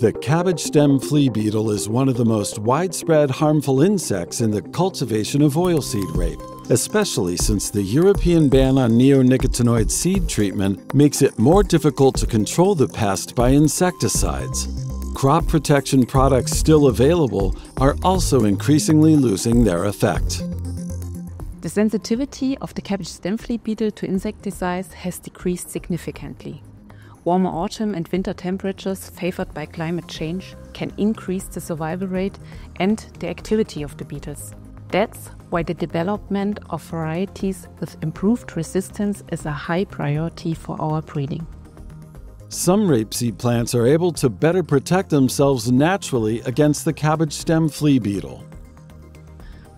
The cabbage stem flea beetle is one of the most widespread harmful insects in the cultivation of oilseed rape, especially since the European ban on neonicotinoid seed treatment makes it more difficult to control the pest by insecticides. Crop protection products still available are also increasingly losing their effect. The sensitivity of the cabbage stem flea beetle to insecticides has decreased significantly. Warmer autumn and winter temperatures favored by climate change can increase the survival rate and the activity of the beetles. That's why the development of varieties with improved resistance is a high priority for our breeding. Some rapeseed plants are able to better protect themselves naturally against the cabbage stem flea beetle.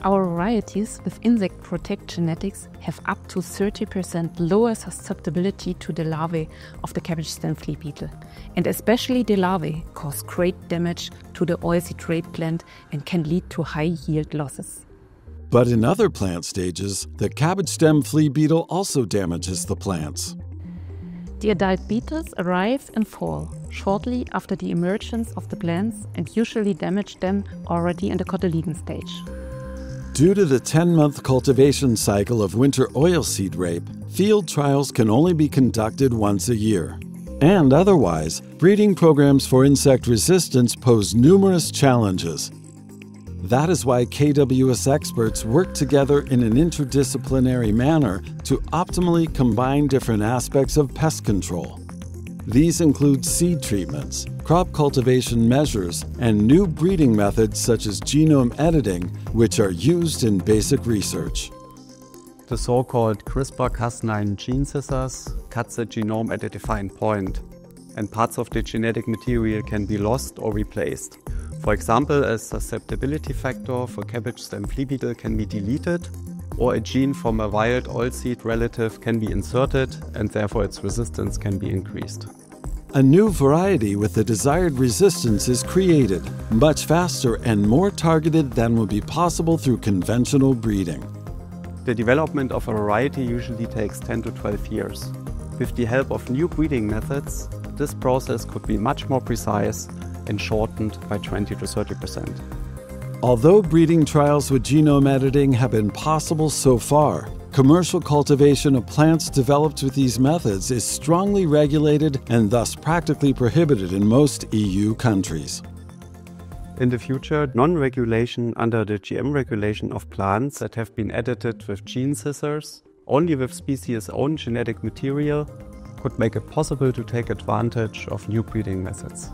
Our varieties with insect protect genetics have up to 30% lower susceptibility to the larvae of the cabbage stem flea beetle. And especially the larvae cause great damage to the oilseed rape plant and can lead to high yield losses. But in other plant stages, the cabbage stem flea beetle also damages the plants. The adult beetles arrive in fall, shortly after the emergence of the plants, and usually damage them already in the cotyledon stage. Due to the 10-month cultivation cycle of winter oilseed rape, field trials can only be conducted once a year. And otherwise, breeding programs for insect resistance pose numerous challenges. That is why KWS experts work together in an interdisciplinary manner to optimally combine different aspects of pest control. These include seed treatments, crop cultivation measures, and new breeding methods such as genome editing, which are used in basic research. The so-called CRISPR-Cas9 gene scissors cut the genome at a defined point, and parts of the genetic material can be lost or replaced. For example, a susceptibility factor for cabbage stem flea beetle can be deleted, or a gene from a wild oilseed relative can be inserted, and therefore its resistance can be increased. A new variety with the desired resistance is created, much faster and more targeted than would be possible through conventional breeding. The development of a variety usually takes 10 to 12 years. With the help of new breeding methods, this process could be much more precise and shortened by 20 to 30%. Although breeding trials with genome editing have been possible so far, commercial cultivation of plants developed with these methods is strongly regulated and thus practically prohibited in most EU countries. In the future, non-regulation under the GM regulation of plants that have been edited with gene scissors, only with species' own genetic material, could make it possible to take advantage of new breeding methods.